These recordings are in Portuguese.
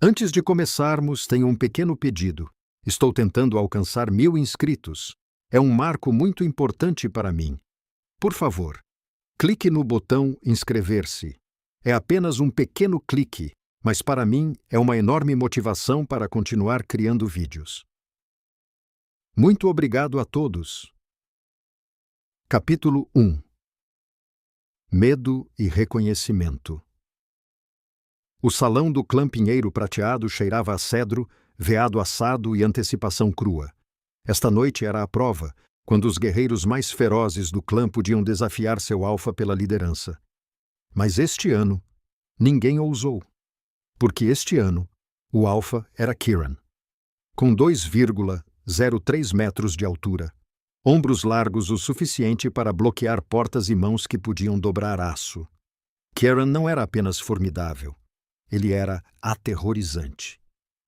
Antes de começarmos, tenho um pequeno pedido. Estou tentando alcançar 1000 inscritos. É um marco muito importante para mim. Por favor, clique no botão inscrever-se. É apenas um pequeno clique, mas para mim é uma enorme motivação para continuar criando vídeos. Muito obrigado a todos. Capítulo 1. Medo e reconhecimento. O salão do clã Pinheiro Prateado cheirava a cedro, veado assado e antecipação crua. Esta noite era a prova, quando os guerreiros mais ferozes do clã podiam desafiar seu alfa pela liderança. Mas este ano, ninguém ousou. Porque este ano, o alfa era Kieran. Com 2,03 metros de altura, ombros largos o suficiente para bloquear portas e mãos que podiam dobrar aço. Kieran não era apenas formidável. Ele era aterrorizante.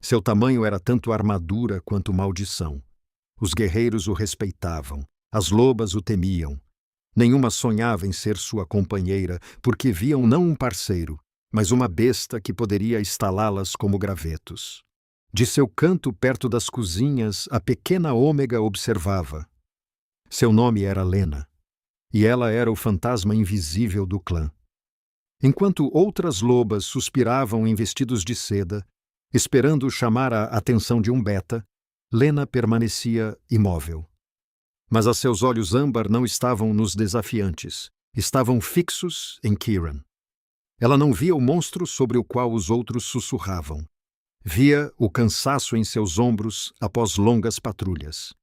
Seu tamanho era tanto armadura quanto maldição. Os guerreiros o respeitavam, as lobas o temiam. Nenhuma sonhava em ser sua companheira, porque viam não um parceiro, mas uma besta que poderia estalá-las como gravetos. De seu canto perto das cozinhas, a pequena Ômega observava. Seu nome era Lena, e ela era o fantasma invisível do clã. Enquanto outras lobas suspiravam em vestidos de seda, esperando chamar a atenção de um beta, Lena permanecia imóvel. Mas a seus olhos âmbar não estavam nos desafiantes, estavam fixos em Kieran. Ela não via o monstro sobre o qual os outros sussurravam. Via o cansaço em seus ombros após longas patrulhas.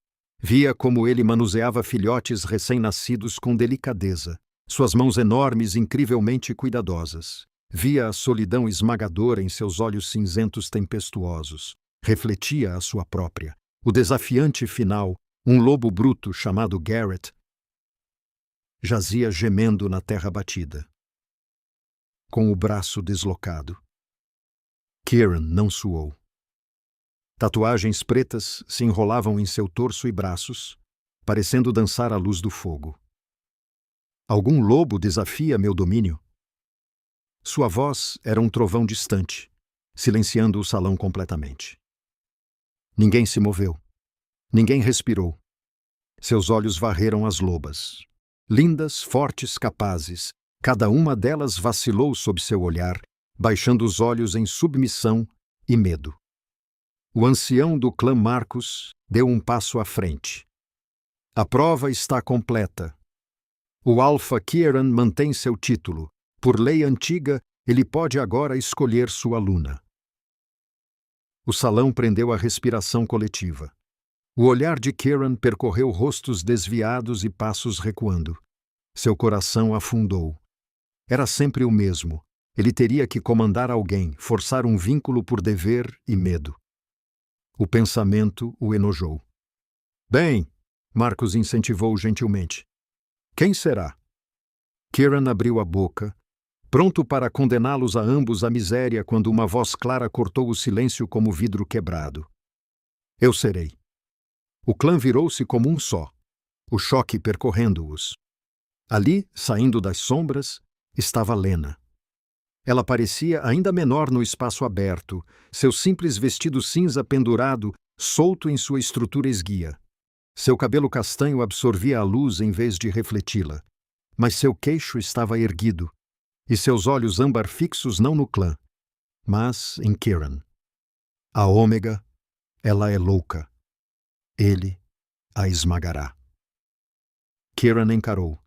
Via como ele manuseava filhotes recém-nascidos com delicadeza, suas mãos enormes incrivelmente cuidadosas. Via a solidão esmagadora em seus olhos cinzentos tempestuosos. Refletia a sua própria. O desafiante final, um lobo bruto chamado Garrett, jazia gemendo na terra batida, com o braço deslocado. Kieran não suou. Tatuagens pretas se enrolavam em seu torso e braços, parecendo dançar à luz do fogo. Algum lobo desafia meu domínio? Sua voz era um trovão distante, silenciando o salão completamente. Ninguém se moveu. Ninguém respirou. Seus olhos varreram as lobas. Lindas, fortes, capazes, cada uma delas vacilou sob seu olhar, baixando os olhos em submissão e medo. O ancião do clã Marcos deu um passo à frente. A prova está completa. O alfa Kieran mantém seu título. Por lei antiga, ele pode agora escolher sua luna. O salão prendeu a respiração coletiva. O olhar de Kieran percorreu rostos desviados e passos recuando. Seu coração afundou. Era sempre o mesmo. Ele teria que comandar alguém, forçar um vínculo por dever e medo. O pensamento o enojou. Bem, Marcos incentivou gentilmente. Quem será? Kieran abriu a boca, pronto para condená-los a ambos à miséria quando uma voz clara cortou o silêncio como vidro quebrado. Eu serei. O clã virou-se como um só, o choque percorrendo-os. Ali, saindo das sombras, estava Lena. Ela parecia ainda menor no espaço aberto, seu simples vestido cinza pendurado, solto em sua estrutura esguia. Seu cabelo castanho absorvia a luz em vez de refleti-la, mas seu queixo estava erguido, e seus olhos âmbar fixos não no clã, mas em Kieran. A Ômega, ela é louca. Ele a esmagará. Kieran encarou,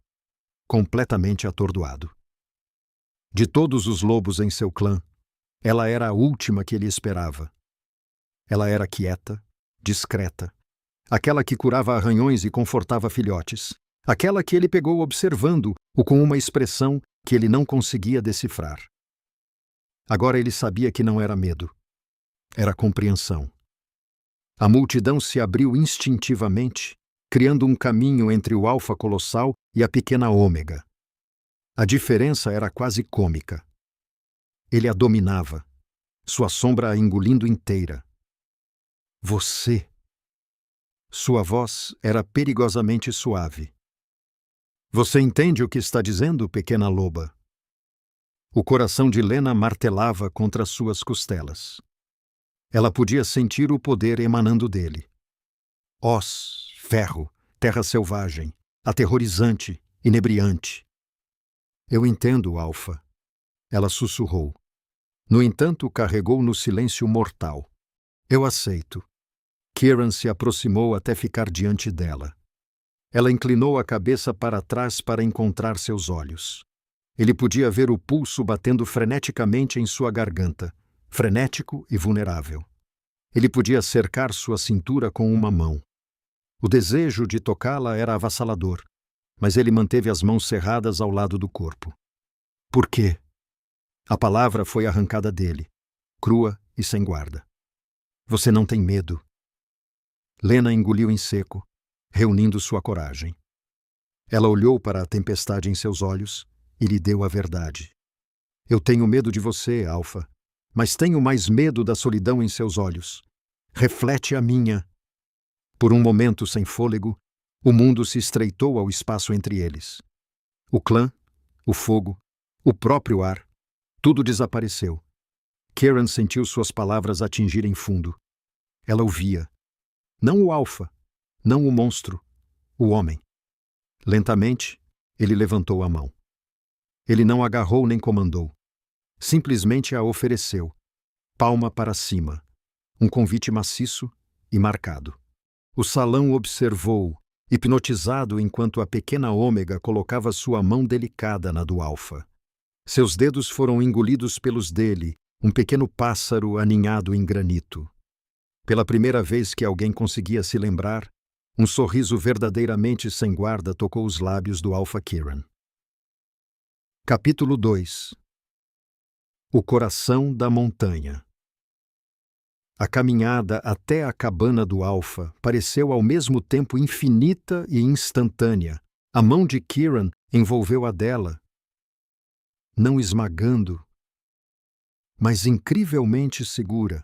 completamente atordoado. De todos os lobos em seu clã, ela era a última que ele esperava. Ela era quieta, discreta, aquela que curava arranhões e confortava filhotes, aquela que ele pegou observando-o com uma expressão que ele não conseguia decifrar. Agora ele sabia que não era medo, era compreensão. A multidão se abriu instintivamente, criando um caminho entre o alfa colossal e a pequena Ômega. A diferença era quase cômica. Ele a dominava, sua sombra a engolindo inteira. Você. Sua voz era perigosamente suave. Você entende o que está dizendo, pequena loba? O coração de Lena martelava contra suas costelas. Ela podia sentir o poder emanando dele. Oz, ferro, terra selvagem, aterrorizante, inebriante. Eu entendo, Alpha. Ela sussurrou. No entanto, carregou no silêncio mortal. Eu aceito. Kieran se aproximou até ficar diante dela. Ela inclinou a cabeça para trás para encontrar seus olhos. Ele podia ver o pulso batendo freneticamente em sua garganta, frenético e vulnerável. Ele podia cercar sua cintura com uma mão. O desejo de tocá-la era avassalador, mas ele manteve as mãos cerradas ao lado do corpo. Por quê? A palavra foi arrancada dele, crua e sem guarda. Você não tem medo. Lena engoliu em seco, reunindo sua coragem. Ela olhou para a tempestade em seus olhos e lhe deu a verdade. Eu tenho medo de você, Alpha, mas tenho mais medo da solidão em seus olhos. Reflete a minha. Por um momento sem fôlego, o mundo se estreitou ao espaço entre eles. O clã, o fogo, o próprio ar, tudo desapareceu. Kieran sentiu suas palavras atingirem fundo. Ela ouvia. Não o Alpha, não o monstro, o homem. Lentamente, ele levantou a mão. Ele não agarrou nem comandou. Simplesmente a ofereceu, palma para cima, um convite maciço e marcado. O salão observou, hipnotizado enquanto a pequena Ômega colocava sua mão delicada na do Alpha. Seus dedos foram engolidos pelos dele, um pequeno pássaro aninhado em granito. Pela primeira vez que alguém conseguia se lembrar, um sorriso verdadeiramente sem guarda tocou os lábios do Alpha Kieran. Capítulo 2. O coração da montanha. A caminhada até a cabana do Alpha pareceu ao mesmo tempo infinita e instantânea. A mão de Kieran envolveu a dela, não esmagando, mas incrivelmente segura.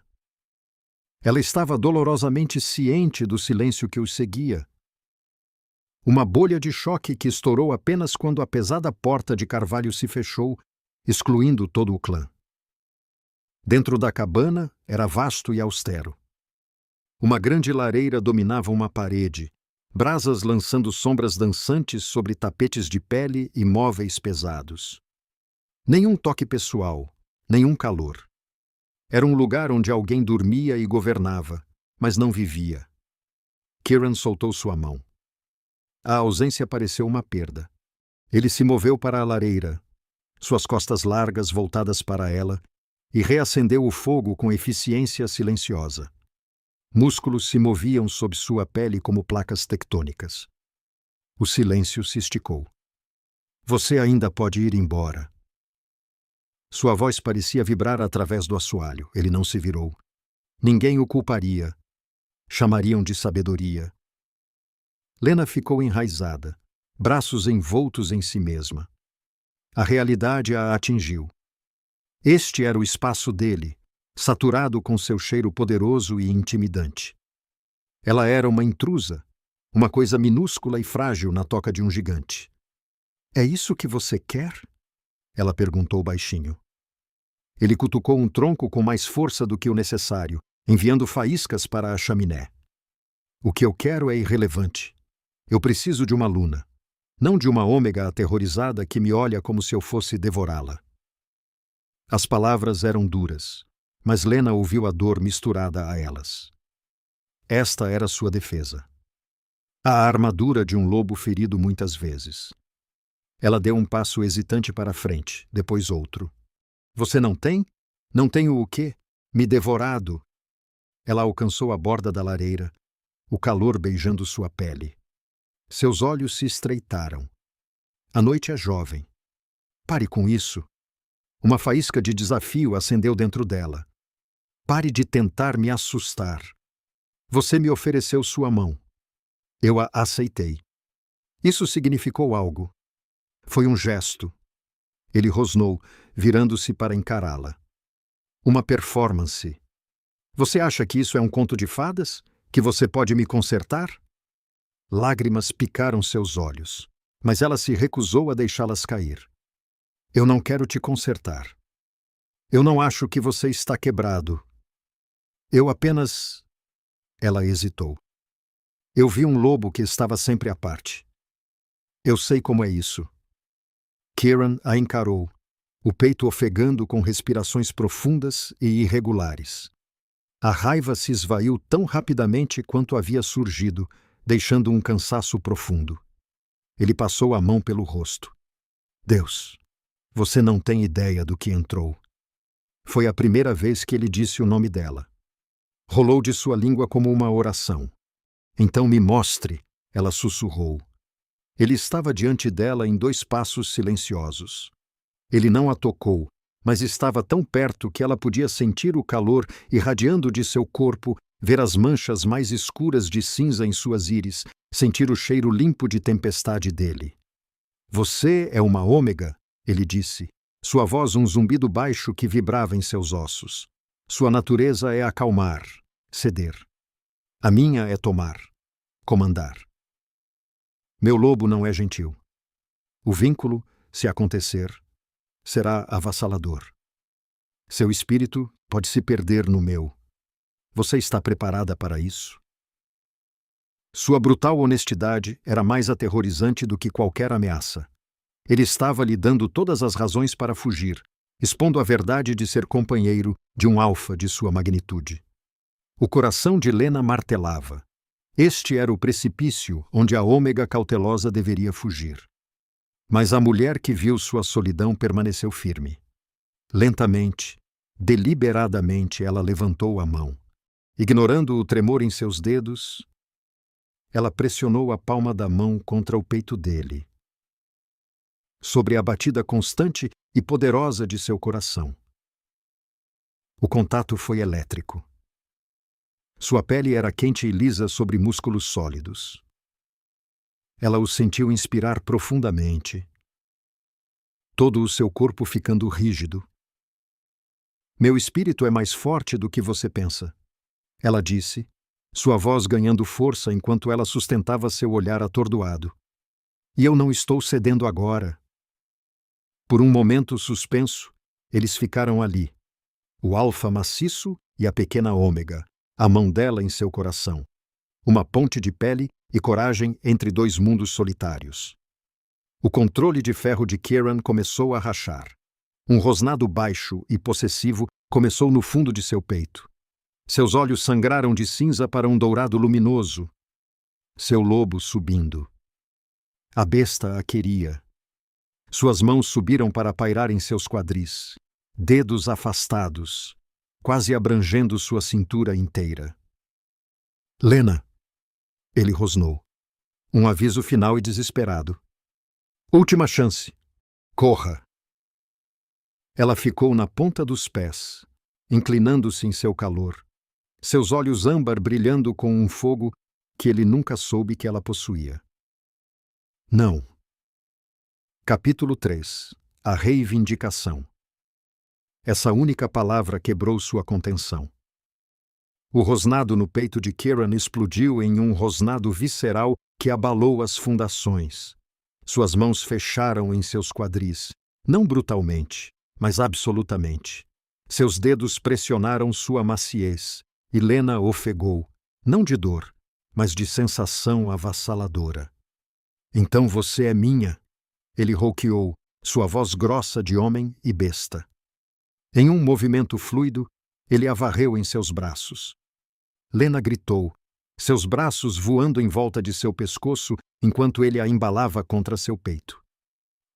Ela estava dolorosamente ciente do silêncio que os seguia. Uma bolha de choque que estourou apenas quando a pesada porta de carvalho se fechou, excluindo todo o clã. Dentro da cabana era vasto e austero. Uma grande lareira dominava uma parede, brasas lançando sombras dançantes sobre tapetes de pele e móveis pesados. Nenhum toque pessoal, nenhum calor. Era um lugar onde alguém dormia e governava, mas não vivia. Kieran soltou sua mão. A ausência pareceu uma perda. Ele se moveu para a lareira, suas costas largas voltadas para ela, e reacendeu o fogo com eficiência silenciosa. Músculos se moviam sob sua pele como placas tectônicas. O silêncio se esticou. Você ainda pode ir embora. Sua voz parecia vibrar através do assoalho. Ele não se virou. Ninguém o culparia. Chamariam de sabedoria. Lena ficou enraizada, braços envoltos em si mesma. A realidade a atingiu. Este era o espaço dele, saturado com seu cheiro poderoso e intimidante. Ela era uma intrusa, uma coisa minúscula e frágil na toca de um gigante. É isso que você quer? Ela perguntou baixinho. Ele cutucou um tronco com mais força do que o necessário, enviando faíscas para a chaminé. O que eu quero é irrelevante. Eu preciso de uma Luna, não de uma Ômega aterrorizada que me olha como se eu fosse devorá-la. As palavras eram duras, mas Lena ouviu a dor misturada a elas. Esta era sua defesa. A armadura de um lobo ferido muitas vezes. Ela deu um passo hesitante para a frente, depois outro. Você não tem? Não tenho o quê? Me devorado. Ela alcançou a borda da lareira, o calor beijando sua pele. Seus olhos se estreitaram. A noite é jovem. Pare com isso. Uma faísca de desafio acendeu dentro dela. Pare de tentar me assustar. Você me ofereceu sua mão. Eu a aceitei. Isso significou algo. Foi um gesto. Ele rosnou, virando-se para encará-la. Uma performance. Você acha que isso é um conto de fadas? Que você pode me consertar? Lágrimas picaram seus olhos, mas ela se recusou a deixá-las cair. Eu não quero te consertar. Eu não acho que você está quebrado. Eu apenas... Ela hesitou. Eu vi um lobo que estava sempre à parte. Eu sei como é isso. Kieran a encarou, o peito ofegando com respirações profundas e irregulares. A raiva se esvaiu tão rapidamente quanto havia surgido, deixando um cansaço profundo. Ele passou a mão pelo rosto. Deus, você não tem ideia do que entrou. Foi a primeira vez que ele disse o nome dela. Rolou de sua língua como uma oração. Então me mostre, ela sussurrou. Ele estava diante dela em 2 passos silenciosos. Ele não a tocou, mas estava tão perto que ela podia sentir o calor irradiando de seu corpo, ver as manchas mais escuras de cinza em suas íris, sentir o cheiro limpo de tempestade dele. Você é uma ômega, ele disse, sua voz um zumbido baixo que vibrava em seus ossos. Sua natureza é acalmar, ceder. A minha é tomar, comandar. Meu lobo não é gentil. O vínculo, se acontecer, será avassalador. Seu espírito pode se perder no meu. Você está preparada para isso? Sua brutal honestidade era mais aterrorizante do que qualquer ameaça. Ele estava lhe dando todas as razões para fugir, expondo a verdade de ser companheiro de um alfa de sua magnitude. O coração de Lena martelava. Este era o precipício onde a ômega cautelosa deveria fugir. Mas a mulher que viu sua solidão permaneceu firme. Lentamente, deliberadamente, ela levantou a mão. Ignorando o tremor em seus dedos, ela pressionou a palma da mão contra o peito dele, sobre a batida constante e poderosa de seu coração. O contato foi elétrico. Sua pele era quente e lisa sobre músculos sólidos. Ela o sentiu inspirar profundamente, todo o seu corpo ficando rígido. Meu espírito é mais forte do que você pensa, ela disse, sua voz ganhando força enquanto ela sustentava seu olhar atordoado. E eu não estou cedendo agora. Por um momento suspenso, eles ficaram ali, o alfa maciço e a pequena ômega, a mão dela em seu coração. Uma ponte de pele e coragem entre 2 mundos solitários. O controle de ferro de Kieran começou a rachar. Um rosnado baixo e possessivo começou no fundo de seu peito. Seus olhos sangraram de cinza para um dourado luminoso. Seu lobo subindo. A besta a queria. Suas mãos subiram para pairar em seus quadris, dedos afastados, quase abrangendo sua cintura inteira. Lena! Ele rosnou. Um aviso final e desesperado. Última chance. Corra! Ela ficou na ponta dos pés, inclinando-se em seu calor, seus olhos âmbar brilhando com um fogo que ele nunca soube que ela possuía. Não. Capítulo 3. A reivindicação. Essa única palavra quebrou sua contenção. O rosnado no peito de Kieran explodiu em um rosnado visceral que abalou as fundações. Suas mãos fecharam em seus quadris, não brutalmente, mas absolutamente. Seus dedos pressionaram sua maciez, e Lena ofegou, não de dor, mas de sensação avassaladora. Então você é minha, ele rouqueou, sua voz grossa de homem e besta. Em um movimento fluido, ele a varreu em seus braços. Lena gritou, seus braços voando em volta de seu pescoço enquanto ele a embalava contra seu peito.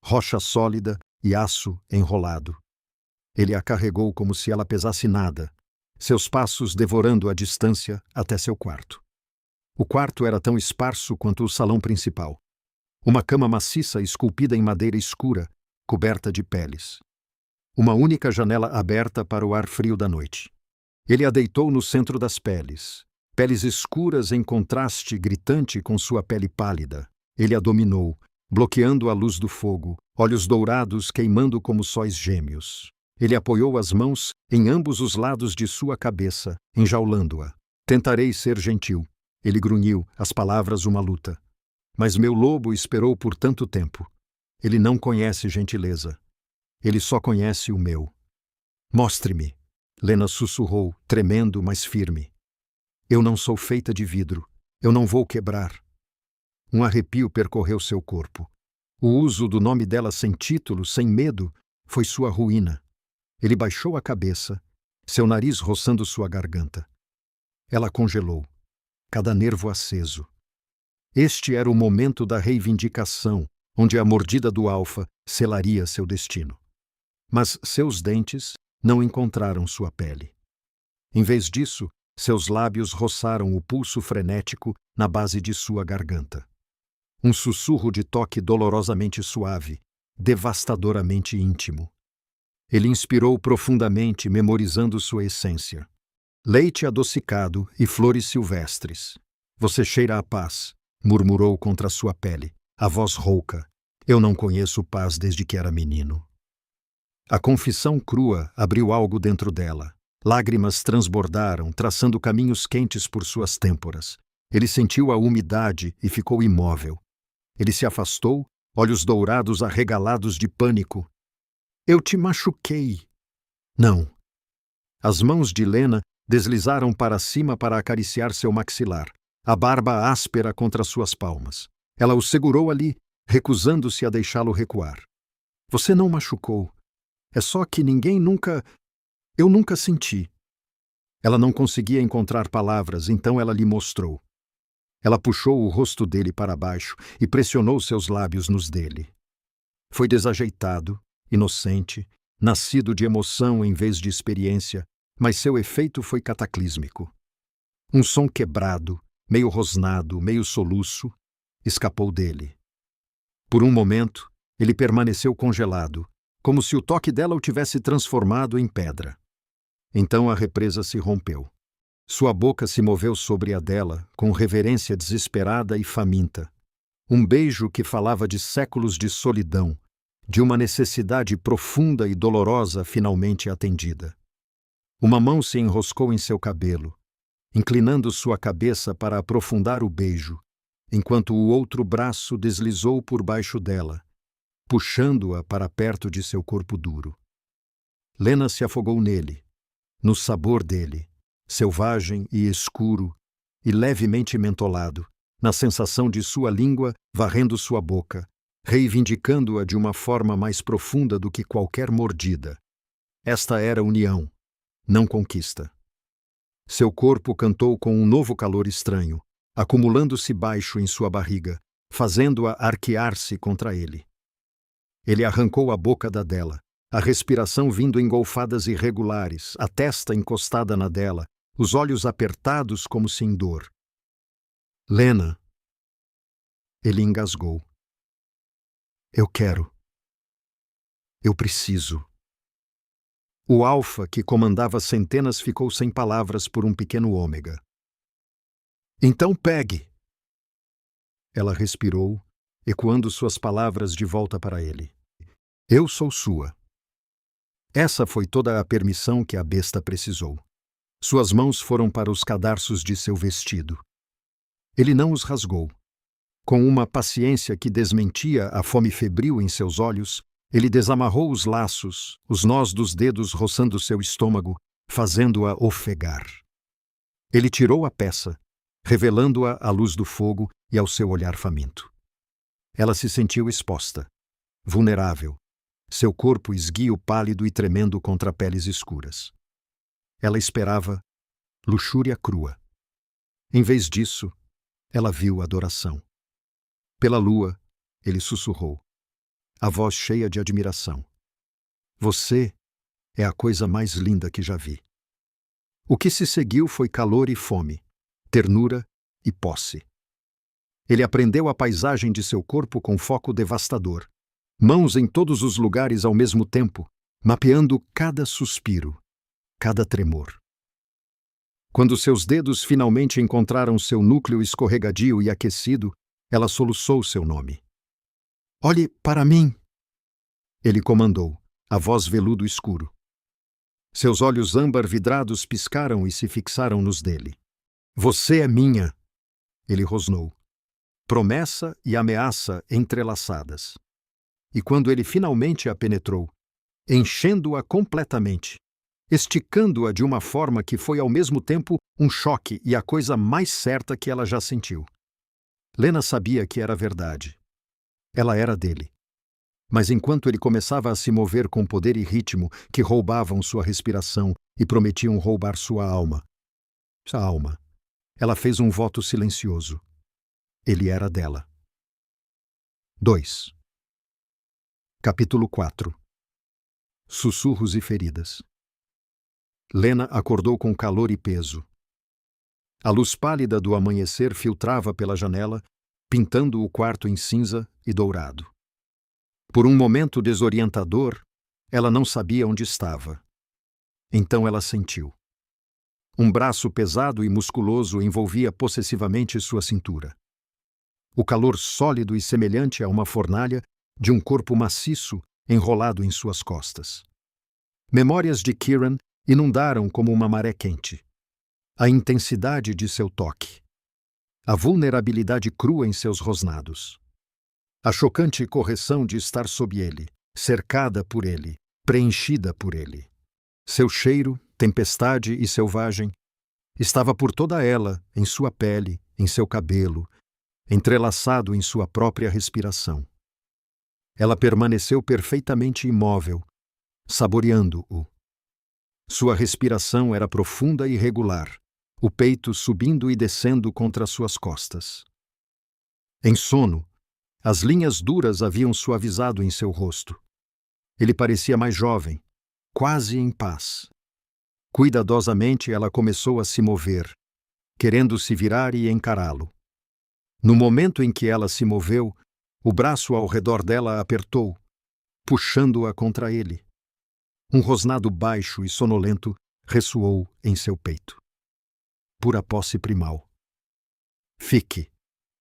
Rocha sólida e aço enrolado. Ele a carregou como se ela pesasse nada, seus passos devorando a distância até seu quarto. O quarto era tão esparso quanto o salão principal. Uma cama maciça esculpida em madeira escura, coberta de peles. Uma única janela aberta para o ar frio da noite. Ele a deitou no centro das peles, peles escuras em contraste gritante com sua pele pálida. Ele a dominou, bloqueando a luz do fogo, olhos dourados queimando como sóis gêmeos. Ele apoiou as mãos em ambos os lados de sua cabeça, enjaulando-a. Tentarei ser gentil. Ele grunhiu, as palavras uma luta. Mas meu lobo esperou por tanto tempo. Ele não conhece gentileza. Ele só conhece o meu. Mostre-me. Lena sussurrou, tremendo, mas firme. Eu não sou feita de vidro. Eu não vou quebrar. Um arrepio percorreu seu corpo. O uso do nome dela sem título, sem medo, foi sua ruína. Ele baixou a cabeça, seu nariz roçando sua garganta. Ela congelou, cada nervo aceso. Este era o momento da reivindicação, onde a mordida do alfa selaria seu destino. Mas seus dentes não encontraram sua pele. Em vez disso, seus lábios roçaram o pulso frenético na base de sua garganta. Um sussurro de toque dolorosamente suave, devastadoramente íntimo. Ele inspirou profundamente, memorizando sua essência. Leite adocicado e flores silvestres. Você cheira a paz, murmurou contra sua pele, a voz rouca. Eu não conheço paz desde que era menino. A confissão crua abriu algo dentro dela. Lágrimas transbordaram, traçando caminhos quentes por suas têmporas. Ele sentiu a umidade e ficou imóvel. Ele se afastou, olhos dourados arregalados de pânico. Eu te machuquei. Não. As mãos de Lena deslizaram para cima para acariciar seu maxilar, a barba áspera contra suas palmas. Ela o segurou ali, recusando-se a deixá-lo recuar. Você não machucou. É só que eu nunca senti. Ela não conseguia encontrar palavras, então ela lhe mostrou. Ela puxou o rosto dele para baixo e pressionou seus lábios nos dele. Foi desajeitado, inocente, nascido de emoção em vez de experiência, mas seu efeito foi cataclísmico. Um som quebrado, meio rosnado, meio soluço, escapou dele. Por um momento, ele permaneceu congelado, como se o toque dela o tivesse transformado em pedra. Então a represa se rompeu. Sua boca se moveu sobre a dela, com reverência desesperada e faminta. Um beijo que falava de séculos de solidão, de uma necessidade profunda e dolorosa finalmente atendida. Uma mão se enroscou em seu cabelo, inclinando sua cabeça para aprofundar o beijo, enquanto o outro braço deslizou por baixo dela, puxando-a para perto de seu corpo duro. Lena se afogou nele, no sabor dele, selvagem e escuro e levemente mentolado, na sensação de sua língua varrendo sua boca, reivindicando-a de uma forma mais profunda do que qualquer mordida. Esta era união, não conquista. Seu corpo cantou com um novo calor estranho, acumulando-se baixo em sua barriga, fazendo-a arquear-se contra ele. Ele arrancou a boca da dela, a respiração vindo em golfadas irregulares, a testa encostada na dela, os olhos apertados como se em dor. Lena. Ele engasgou. Eu quero. Eu preciso. O alfa, que comandava centenas, ficou sem palavras por um pequeno ômega. Então pegue! Ela respirou, ecoando suas palavras de volta para ele. Eu sou sua. Essa foi toda a permissão que a besta precisou. Suas mãos foram para os cadarços de seu vestido. Ele não os rasgou. Com uma paciência que desmentia a fome febril em seus olhos, ele desamarrou os laços, os nós dos dedos roçando seu estômago, fazendo-a ofegar. Ele tirou a peça, revelando-a à luz do fogo e ao seu olhar faminto. Ela se sentiu exposta, vulnerável, seu corpo esguio pálido e tremendo contra peles escuras. Ela esperava luxúria crua. Em vez disso, ela viu adoração. Pela lua, ele sussurrou, a voz cheia de admiração. Você é a coisa mais linda que já vi. O que se seguiu foi calor e fome, ternura e posse. Ele aprendeu a paisagem de seu corpo com foco devastador, mãos em todos os lugares ao mesmo tempo, mapeando cada suspiro, cada tremor. Quando seus dedos finalmente encontraram seu núcleo escorregadio e aquecido, ela soluçou seu nome. Olhe para mim! Ele comandou, a voz veludo escuro. Seus olhos âmbar vidrados piscaram e se fixaram nos dele. Você é minha! Ele rosnou. Promessa e ameaça entrelaçadas. E quando ele finalmente a penetrou, enchendo-a completamente, esticando-a de uma forma que foi ao mesmo tempo um choque e a coisa mais certa que ela já sentiu. Lena sabia que era verdade. Ela era dele. Mas enquanto ele começava a se mover com poder e ritmo que roubavam sua respiração e prometiam roubar sua alma, ela fez um voto silencioso. Ele era dela. 2. Capítulo 4. Sussurros e feridas. Lena acordou com calor e peso. A luz pálida do amanhecer filtrava pela janela, pintando o quarto em cinza e dourado. Por um momento desorientador, ela não sabia onde estava. Então ela sentiu. Um braço pesado e musculoso envolvia possessivamente sua cintura. O calor sólido e semelhante a uma fornalha de um corpo maciço enrolado em suas costas. Memórias de Kieran inundaram como uma maré quente. A intensidade de seu toque. A vulnerabilidade crua em seus rosnados. A chocante correção de estar sob ele, cercada por ele, preenchida por ele. Seu cheiro, tempestade e selvagem, estava por toda ela, em sua pele, em seu cabelo, entrelaçado em sua própria respiração. Ela permaneceu perfeitamente imóvel, saboreando-o. Sua respiração era profunda e regular, o peito subindo e descendo contra suas costas. Em sono, as linhas duras haviam suavizado em seu rosto. Ele parecia mais jovem, quase em paz. Cuidadosamente ela começou a se mover, querendo se virar e encará-lo. No momento em que ela se moveu, o braço ao redor dela apertou, puxando-a contra ele. Um rosnado baixo e sonolento ressoou em seu peito. Pura posse primal. Fique,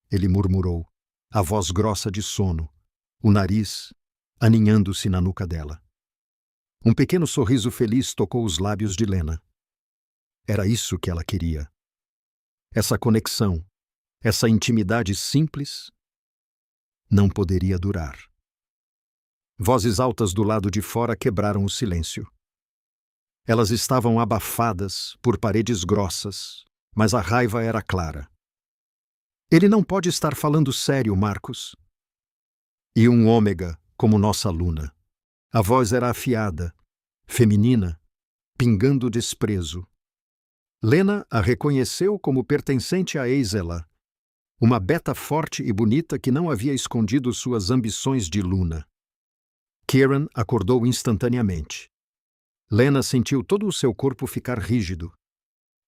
ele murmurou, a voz grossa de sono, o nariz aninhando-se na nuca dela. Um pequeno sorriso feliz tocou os lábios de Lena. Era isso que ela queria. Essa conexão, essa intimidade simples, não poderia durar. Vozes altas do lado de fora quebraram o silêncio. Elas estavam abafadas por paredes grossas, mas a raiva era clara. Ele não pode estar falando sério, Marcos. E um ômega como nossa Luna. A voz era afiada, feminina, pingando desprezo. Lena a reconheceu como pertencente a Eisela, uma beta forte e bonita que não havia escondido suas ambições de Luna. Kieran acordou instantaneamente. Lena sentiu todo o seu corpo ficar rígido.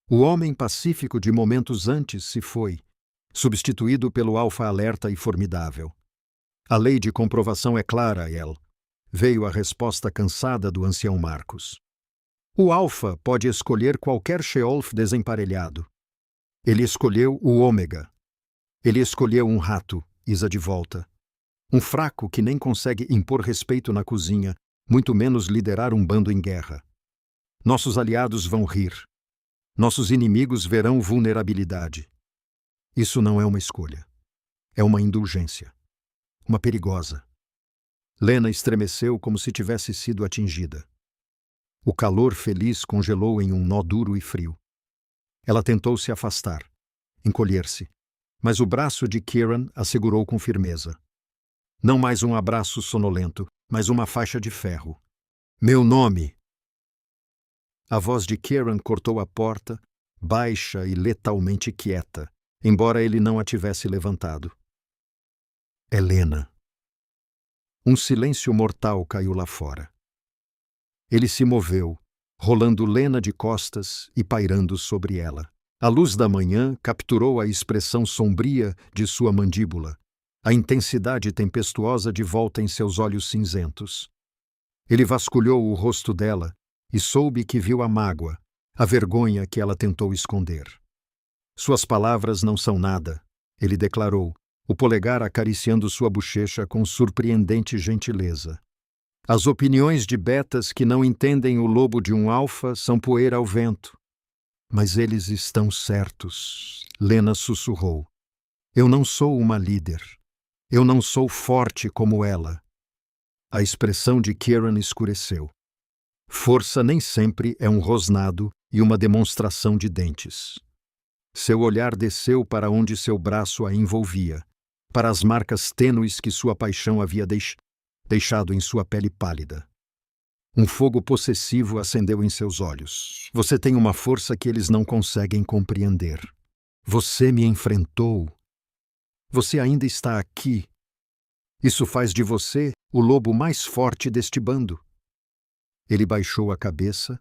O homem pacífico de momentos antes se foi, substituído pelo alfa alerta e formidável. A lei de comprovação é clara, El. Veio a resposta cansada do ancião Marcos. O alfa pode escolher qualquer Sheolf desemparelhado. Ele escolheu o ômega. Ele escolheu um rato, Isa de volta. Um fraco que nem consegue impor respeito na cozinha, muito menos liderar um bando em guerra. Nossos aliados vão rir. Nossos inimigos verão vulnerabilidade. Isso não é uma escolha. É uma indulgência. Uma perigosa. Lena estremeceu como se tivesse sido atingida. O calor feliz congelou em um nó duro e frio. Ela tentou se afastar, encolher-se, mas o braço de Kieran a segurou com firmeza. Não mais um abraço sonolento, mas uma faixa de ferro. Meu nome! A voz de Kieran cortou a porta, baixa e letalmente quieta, embora ele não a tivesse levantado. Helena. Um silêncio mortal caiu lá fora. Ele se moveu, rolando Lena de costas e pairando sobre ela. A luz da manhã capturou a expressão sombria de sua mandíbula, a intensidade tempestuosa de volta em seus olhos cinzentos. Ele vasculhou o rosto dela e soube que viu a mágoa, a vergonha que ela tentou esconder. Suas palavras não são nada, ele declarou, o polegar acariciando sua bochecha com surpreendente gentileza. As opiniões de betas que não entendem o lobo de um alfa são poeira ao vento. Mas eles estão certos, Lena sussurrou. Eu não sou uma líder. Eu não sou forte como ela. A expressão de Kieran escureceu. Força nem sempre é um rosnado e uma demonstração de dentes. Seu olhar desceu para onde seu braço a envolvia, para as marcas tênues que sua paixão havia deixado em sua pele pálida. Um fogo possessivo acendeu em seus olhos. Você tem uma força que eles não conseguem compreender. Você me enfrentou. Você ainda está aqui. Isso faz de você o lobo mais forte deste bando. Ele baixou a cabeça,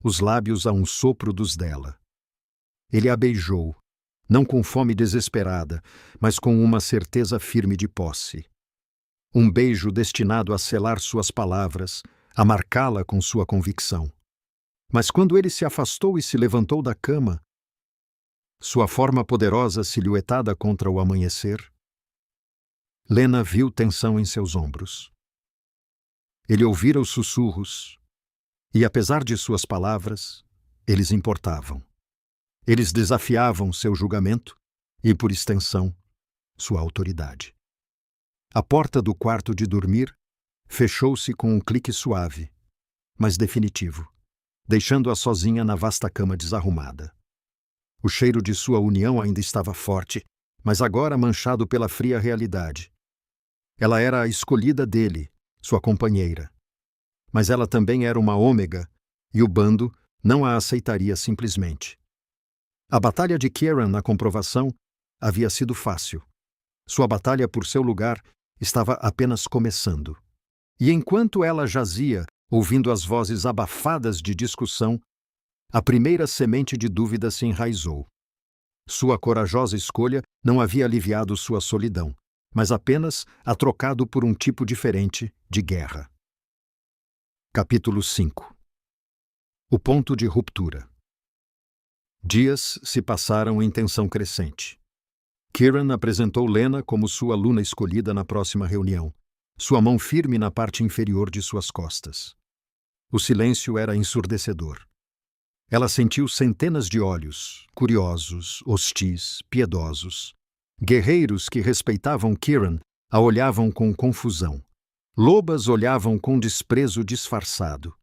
os lábios a um sopro dos dela. Ele a beijou, não com fome desesperada, mas com uma certeza firme de posse. Um beijo destinado a selar suas palavras, a marcá-la com sua convicção. Mas quando ele se afastou e se levantou da cama, sua forma poderosa silhuetada contra o amanhecer, Lena viu tensão em seus ombros. Ele ouvira os sussurros, e apesar de suas palavras, eles importavam. Eles desafiavam seu julgamento e, por extensão, sua autoridade. A porta do quarto de dormir fechou-se com um clique suave, mas definitivo, deixando-a sozinha na vasta cama desarrumada. O cheiro de sua união ainda estava forte, mas agora manchado pela fria realidade. Ela era a escolhida dele, sua companheira. Mas ela também era uma ômega, e o bando não a aceitaria simplesmente. A batalha de Kieran na comprovação havia sido fácil. Sua batalha por seu lugar estava apenas começando. E enquanto ela jazia, ouvindo as vozes abafadas de discussão, a primeira semente de dúvida se enraizou. Sua corajosa escolha não havia aliviado sua solidão, mas apenas a trocado por um tipo diferente de guerra. Capítulo 5. O ponto de ruptura. Dias se passaram em tensão crescente. Kieran apresentou Lena como sua aluna escolhida na próxima reunião, sua mão firme na parte inferior de suas costas. O silêncio era ensurdecedor. Ela sentiu centenas de olhos, curiosos, hostis, piedosos. Guerreiros que respeitavam Kieran a olhavam com confusão. Lobas olhavam com desprezo disfarçado.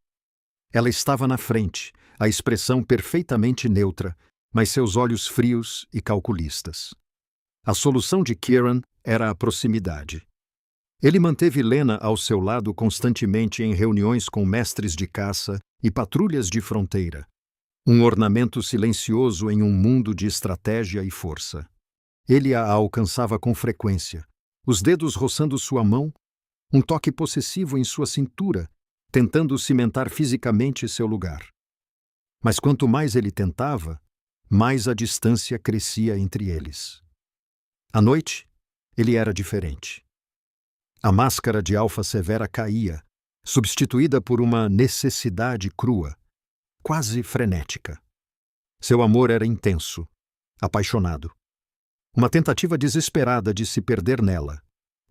Ela estava na frente, a expressão perfeitamente neutra, mas seus olhos frios e calculistas. A solução de Kieran era a proximidade. Ele manteve Lena ao seu lado constantemente em reuniões com mestres de caça e patrulhas de fronteira, um ornamento silencioso em um mundo de estratégia e força. Ele a alcançava com frequência, os dedos roçando sua mão, um toque possessivo em sua cintura, tentando cimentar fisicamente seu lugar. Mas quanto mais ele tentava, mais a distância crescia entre eles. À noite, ele era diferente. A máscara de alfa severa caía, substituída por uma necessidade crua, quase frenética. Seu amor era intenso, apaixonado. Uma tentativa desesperada de se perder nela,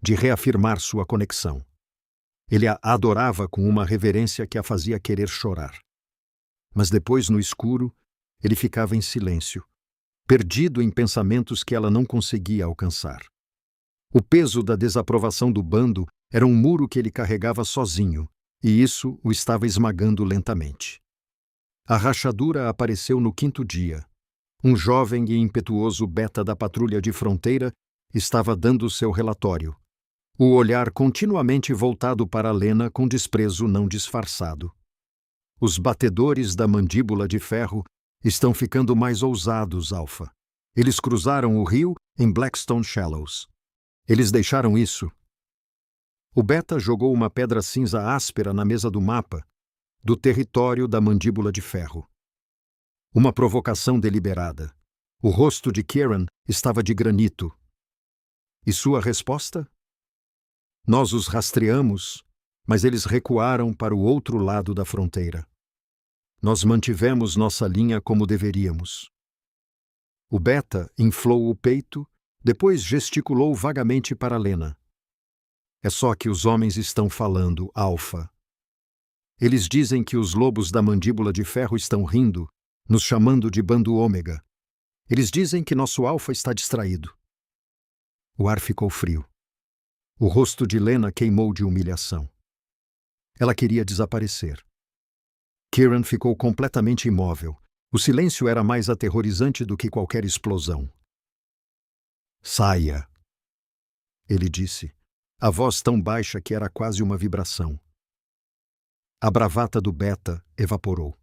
de reafirmar sua conexão. Ele a adorava com uma reverência que a fazia querer chorar. Mas depois, no escuro, ele ficava em silêncio, perdido em pensamentos que ela não conseguia alcançar. O peso da desaprovação do bando era um muro que ele carregava sozinho, e isso o estava esmagando lentamente. A rachadura apareceu no 5º dia. Um jovem e impetuoso beta da patrulha de fronteira estava dando seu relatório, o olhar continuamente voltado para Lena com desprezo não disfarçado. Os batedores da mandíbula de ferro estão ficando mais ousados, Alpha. Eles cruzaram o rio em Blackstone Shallows. Eles deixaram isso. O beta jogou uma pedra cinza áspera na mesa do mapa, do território da mandíbula de ferro. Uma provocação deliberada. O rosto de Kieran estava de granito. E sua resposta? Nós os rastreamos, mas eles recuaram para o outro lado da fronteira. Nós mantivemos nossa linha como deveríamos. O beta inflou o peito, depois gesticulou vagamente para Lena. É só que os homens estão falando, Alpha. Eles dizem que os lobos da mandíbula de ferro estão rindo, nos chamando de bando ômega. Eles dizem que nosso Alpha está distraído. O ar ficou frio. O rosto de Lena queimou de humilhação. Ela queria desaparecer. Kieran ficou completamente imóvel. O silêncio era mais aterrorizante do que qualquer explosão. Saia, ele disse, a voz tão baixa que era quase uma vibração. A bravata do Beta evaporou.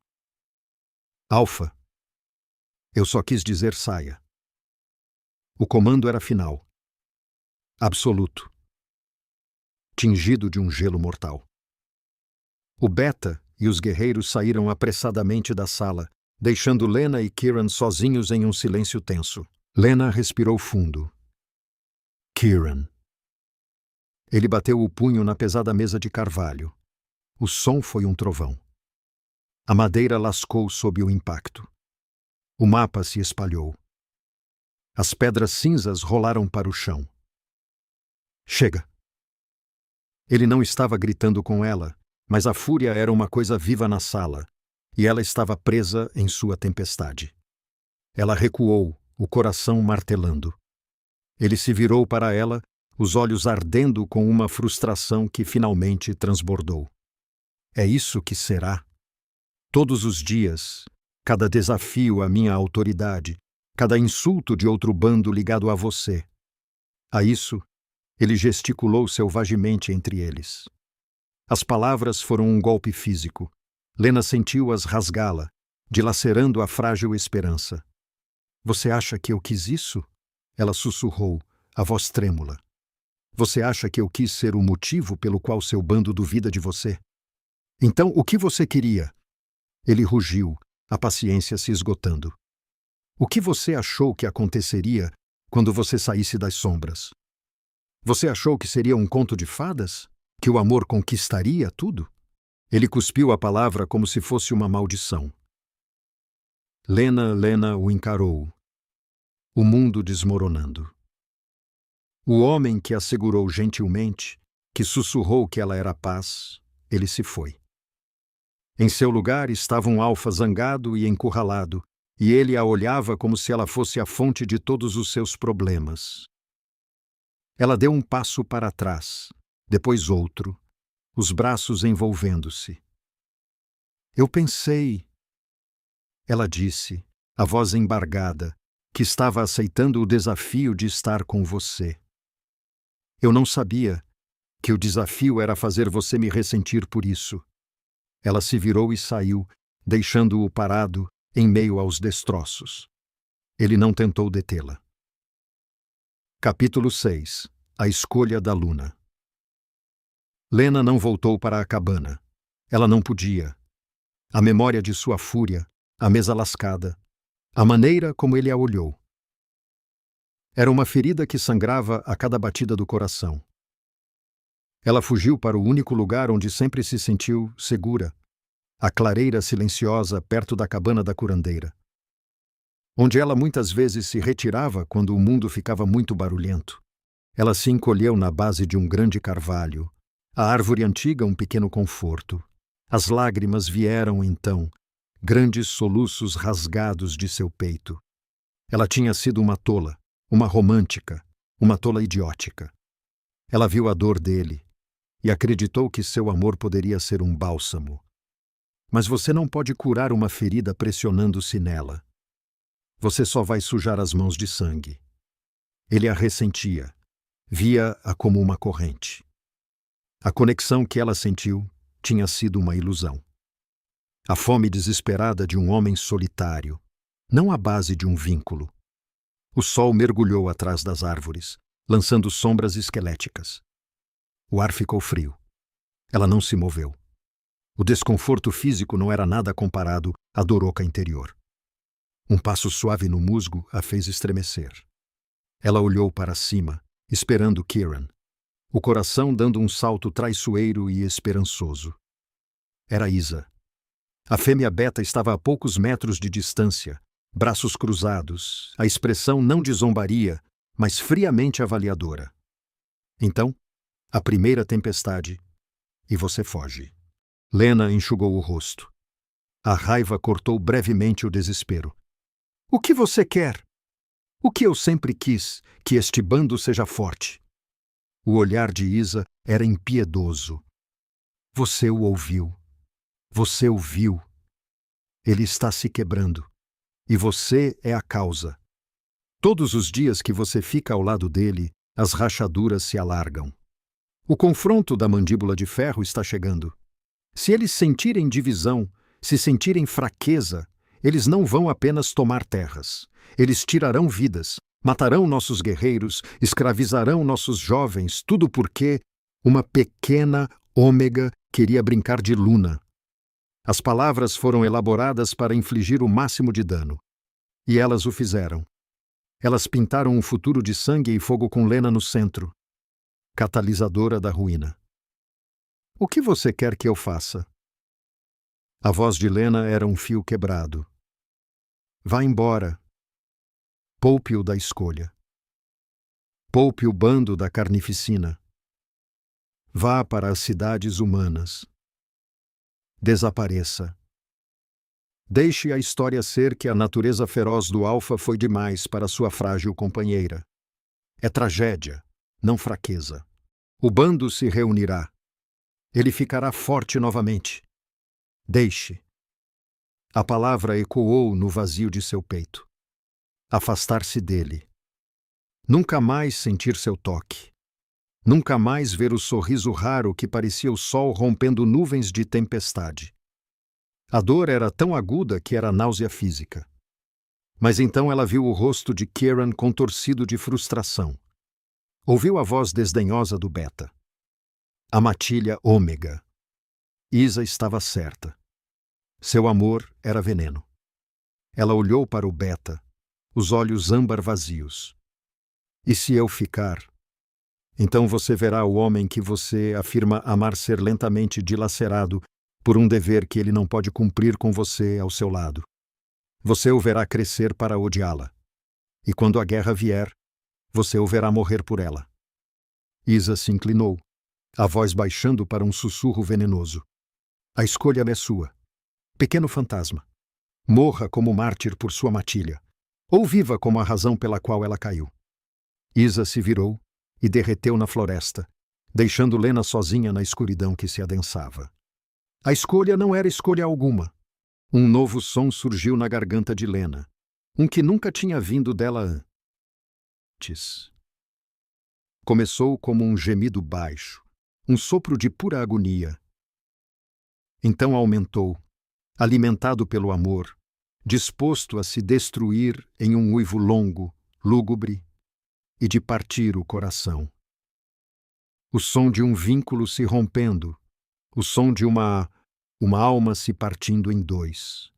Alfa. Eu só quis dizer saia. O comando era final. Absoluto. Tingido de um gelo mortal. O Beta e os guerreiros saíram apressadamente da sala, deixando Lena e Kieran sozinhos em um silêncio tenso. Lena respirou fundo. Kieran. Ele bateu o punho na pesada mesa de carvalho. O som foi um trovão. A madeira lascou sob o impacto. O mapa se espalhou. As pedras cinzas rolaram para o chão. Chega! Ele não estava gritando com ela, mas a fúria era uma coisa viva na sala, e ela estava presa em sua tempestade. Ela recuou, o coração martelando. Ele se virou para ela, os olhos ardendo com uma frustração que finalmente transbordou. É isso que será? Todos os dias, cada desafio à minha autoridade, cada insulto de outro bando ligado a você. A isso, ele gesticulou selvagemente entre eles. As palavras foram um golpe físico. Lena sentiu-as rasgá-la, dilacerando a frágil esperança. Você acha que eu quis isso? Ela sussurrou, a voz trêmula. Você acha que eu quis ser o motivo pelo qual seu bando duvida de você? Então, o que você queria? Ele rugiu, a paciência se esgotando. O que você achou que aconteceria quando você saísse das sombras? Você achou que seria um conto de fadas? Que o amor conquistaria tudo? Ele cuspiu a palavra como se fosse uma maldição. Lena o encarou. O mundo desmoronando. O homem que a segurou gentilmente, que sussurrou que ela era paz, ele se foi. Em seu lugar estava um alfa zangado e encurralado, e ele a olhava como se ela fosse a fonte de todos os seus problemas. Ela deu um passo para trás, depois outro, os braços envolvendo-se. Eu pensei, ela disse, a voz embargada, que estava aceitando o desafio de estar com você. Eu não sabia que o desafio era fazer você me ressentir por isso. Ela se virou e saiu, deixando-o parado em meio aos destroços. Ele não tentou detê-la. Capítulo 6. A escolha da Luna. Lena não voltou para a cabana. Ela não podia. A memória de sua fúria, a mesa lascada, a maneira como ele a olhou. Era uma ferida que sangrava a cada batida do coração. Ela fugiu para o único lugar onde sempre se sentiu segura, a clareira silenciosa perto da cabana da curandeira, onde ela muitas vezes se retirava quando o mundo ficava muito barulhento. Ela se encolheu na base de um grande carvalho, a árvore antiga um pequeno conforto. As lágrimas vieram então, grandes soluços rasgados de seu peito. Ela tinha sido uma tola, uma romântica, uma tola idiótica. Ela viu a dor dele e acreditou que seu amor poderia ser um bálsamo. Mas você não pode curar uma ferida pressionando-se nela. Você só vai sujar as mãos de sangue. Ele a ressentia, via-a como uma corrente. A conexão que ela sentiu tinha sido uma ilusão. A fome desesperada de um homem solitário, não a base de um vínculo. O sol mergulhou atrás das árvores, lançando sombras esqueléticas. O ar ficou frio. Ela não se moveu. O desconforto físico não era nada comparado à dor oca interior. Um passo suave no musgo a fez estremecer. Ela olhou para cima, esperando Kieran, o coração dando um salto traiçoeiro e esperançoso. Era Isa. A fêmea beta estava a poucos metros de distância, braços cruzados, a expressão não de zombaria, mas friamente avaliadora. Então, a primeira tempestade, e você foge. Lena enxugou o rosto. A raiva cortou brevemente o desespero. O que você quer? O que eu sempre quis, que este bando seja forte. O olhar de Isa era impiedoso. Você o ouviu. Você o viu. Ele está se quebrando. E você é a causa. Todos os dias que você fica ao lado dele, as rachaduras se alargam. O confronto da mandíbula de ferro está chegando. Se eles sentirem divisão, se sentirem fraqueza, eles não vão apenas tomar terras. Eles tirarão vidas, matarão nossos guerreiros, escravizarão nossos jovens, tudo porque uma pequena ômega queria brincar de Luna. As palavras foram elaboradas para infligir o máximo de dano. E elas o fizeram. Elas pintaram um futuro de sangue e fogo com Lena no centro, catalisadora da ruína. O que você quer que eu faça? A voz de Lena era um fio quebrado. Vá embora. Poupe-o da escolha. Poupe o bando da carnificina. Vá para as cidades humanas. Desapareça. Deixe a história ser que a natureza feroz do Alfa foi demais para sua frágil companheira. É tragédia, não fraqueza. O bando se reunirá. Ele ficará forte novamente. Deixe. A palavra ecoou no vazio de seu peito. Afastar-se dele. Nunca mais sentir seu toque. Nunca mais ver o sorriso raro que parecia o sol rompendo nuvens de tempestade. A dor era tão aguda que era náusea física. Mas então ela viu o rosto de Kieran contorcido de frustração. Ouviu a voz desdenhosa do Beta. A matilha ômega. Isa estava certa. Seu amor era veneno. Ela olhou para o Beta, os olhos âmbar vazios. E se eu ficar? Então você verá o homem que você afirma amar ser lentamente dilacerado por um dever que ele não pode cumprir com você ao seu lado. Você o verá crescer para odiá-la. E quando a guerra vier, você o verá morrer por ela. Isa se inclinou, a voz baixando para um sussurro venenoso. A escolha é sua. Pequeno fantasma. Morra como mártir por sua matilha, ou viva como a razão pela qual ela caiu. Isa se virou e derreteu na floresta, deixando Lena sozinha na escuridão que se adensava. A escolha não era escolha alguma. Um novo som surgiu na garganta de Lena, um que nunca tinha vindo dela antes. Começou como um gemido baixo, um sopro de pura agonia. Então aumentou, alimentado pelo amor, disposto a se destruir em um uivo longo, lúgubre e de partir o coração. O som de um vínculo se rompendo, o som de uma alma se partindo em dois.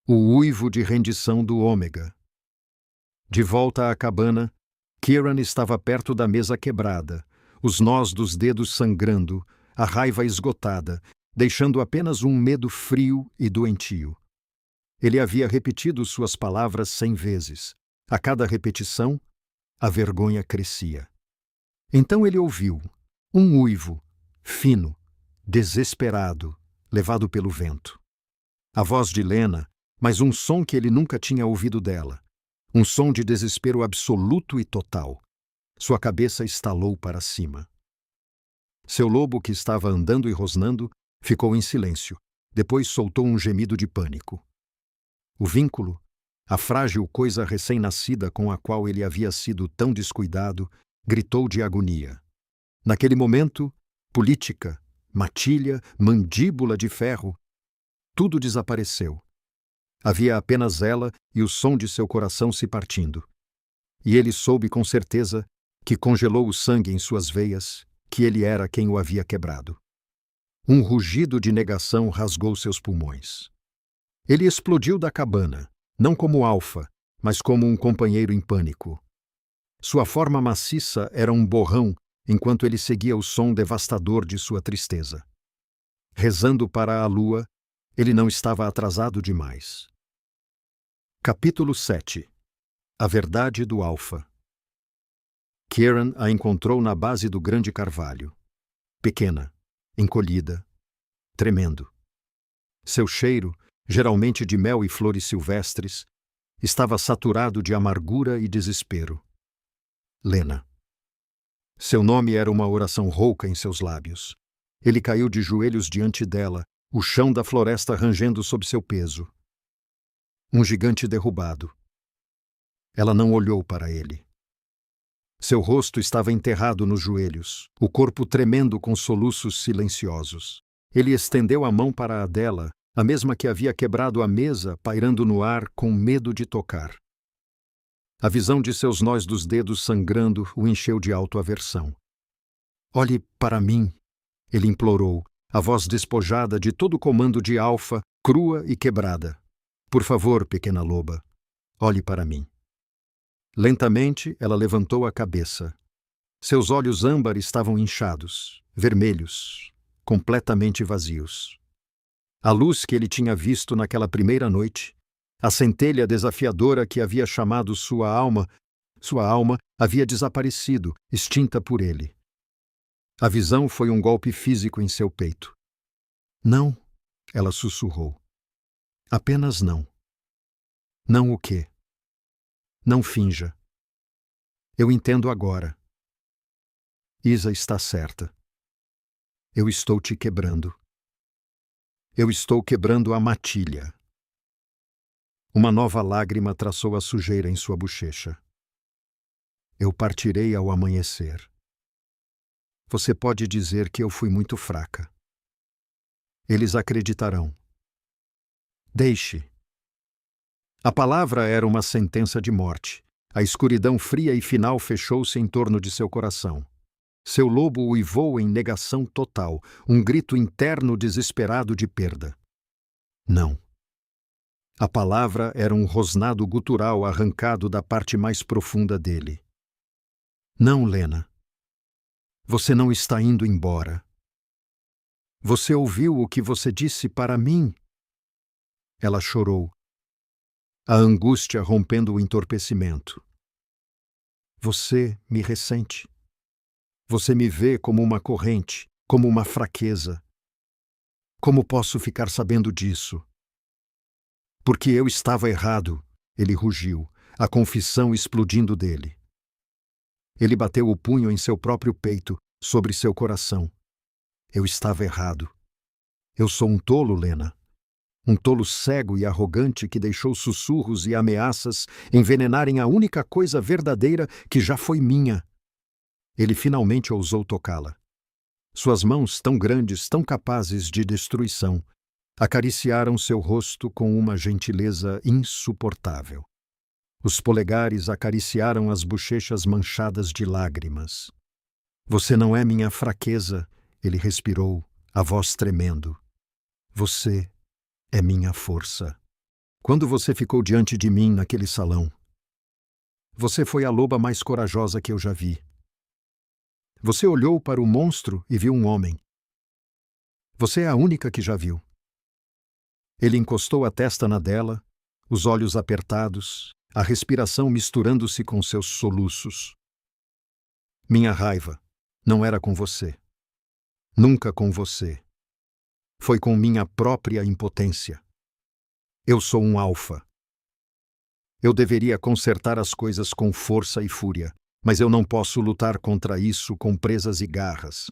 O uivo de rendição do ômega. De volta à cabana, Kieran estava perto da mesa quebrada, os nós dos dedos sangrando, a raiva esgotada, deixando apenas um medo frio e doentio. Ele havia repetido suas palavras 100 vezes. A cada repetição, a vergonha crescia. Então ele ouviu um uivo, fino, desesperado, levado pelo vento. A voz de Lena, mas um som que ele nunca tinha ouvido dela. Um som de desespero absoluto e total. Sua cabeça estalou para cima. Seu lobo, que estava andando e rosnando, ficou em silêncio. Depois soltou um gemido de pânico. O vínculo, a frágil coisa recém-nascida com a qual ele havia sido tão descuidado, gritou de agonia. Naquele momento, política, matilha, mandíbula de ferro, tudo desapareceu. Havia apenas ela e o som de seu coração se partindo. E ele soube com certeza que congelou o sangue em suas veias, que ele era quem o havia quebrado. Um rugido de negação rasgou seus pulmões. Ele explodiu da cabana, não como Alfa, mas como um companheiro em pânico. Sua forma maciça era um borrão enquanto ele seguia o som devastador de sua tristeza. Rezando para a lua, ele não estava atrasado demais. Capítulo 7. A verdade do Alfa. Kieran a encontrou na base do grande carvalho. Pequena, encolhida, tremendo. Seu cheiro, geralmente de mel e flores silvestres, estava saturado de amargura e desespero. Lena. Seu nome era uma oração rouca em seus lábios. Ele caiu de joelhos diante dela, o chão da floresta rangendo sob seu peso. Um gigante derrubado. Ela não olhou para ele. Seu rosto estava enterrado nos joelhos, o corpo tremendo com soluços silenciosos. Ele estendeu a mão para a dela, a mesma que havia quebrado a mesa, pairando no ar com medo de tocar. A visão de seus nós dos dedos sangrando o encheu de autoaversão. Olhe para mim, ele implorou, a voz despojada de todo o comando de alfa, crua e quebrada. Por favor, pequena loba, olhe para mim. Lentamente, ela levantou a cabeça. Seus olhos âmbar estavam inchados, vermelhos, completamente vazios. A luz que ele tinha visto naquela primeira noite, a centelha desafiadora que havia chamado sua alma havia desaparecido, extinta por ele. A visão foi um golpe físico em seu peito. Não, ela sussurrou. Apenas não. Não o quê? Não finja. Eu entendo agora. Isa está certa. Eu estou te quebrando. Eu estou quebrando a matilha. Uma nova lágrima traçou a sujeira em sua bochecha. Eu partirei ao amanhecer. Você pode dizer que eu fui muito fraca. Eles acreditarão. Deixe. A palavra era uma sentença de morte. A escuridão fria e final fechou-se em torno de seu coração. Seu lobo uivou em negação total, um grito interno desesperado de perda. Não. A palavra era um rosnado gutural arrancado da parte mais profunda dele. Não, Lena. Você não está indo embora. Você ouviu o que você disse para mim? Ela chorou. A angústia rompendo o entorpecimento. Você me ressente. Você me vê como uma corrente, como uma fraqueza. Como posso ficar sabendo disso? Porque eu estava errado, ele rugiu, a confissão explodindo dele. Ele bateu o punho em seu próprio peito, sobre seu coração. Eu estava errado. Eu sou um tolo, Lena. Um tolo cego e arrogante que deixou sussurros e ameaças envenenarem a única coisa verdadeira que já foi minha. Ele finalmente ousou tocá-la. Suas mãos, tão grandes, tão capazes de destruição, acariciaram seu rosto com uma gentileza insuportável. Os polegares acariciaram as bochechas manchadas de lágrimas. Você não é minha fraqueza, ele respirou, a voz tremendo. Você é minha força. Quando você ficou diante de mim naquele salão, você foi a loba mais corajosa que eu já vi. Você olhou para o monstro e viu um homem. Você é a única que já viu. Ele encostou a testa na dela, os olhos apertados, a respiração misturando-se com seus soluços. Minha raiva não era com você. Nunca com você. Foi com minha própria impotência. Eu sou um alfa. Eu deveria consertar as coisas com força e fúria, mas eu não posso lutar contra isso com presas e garras.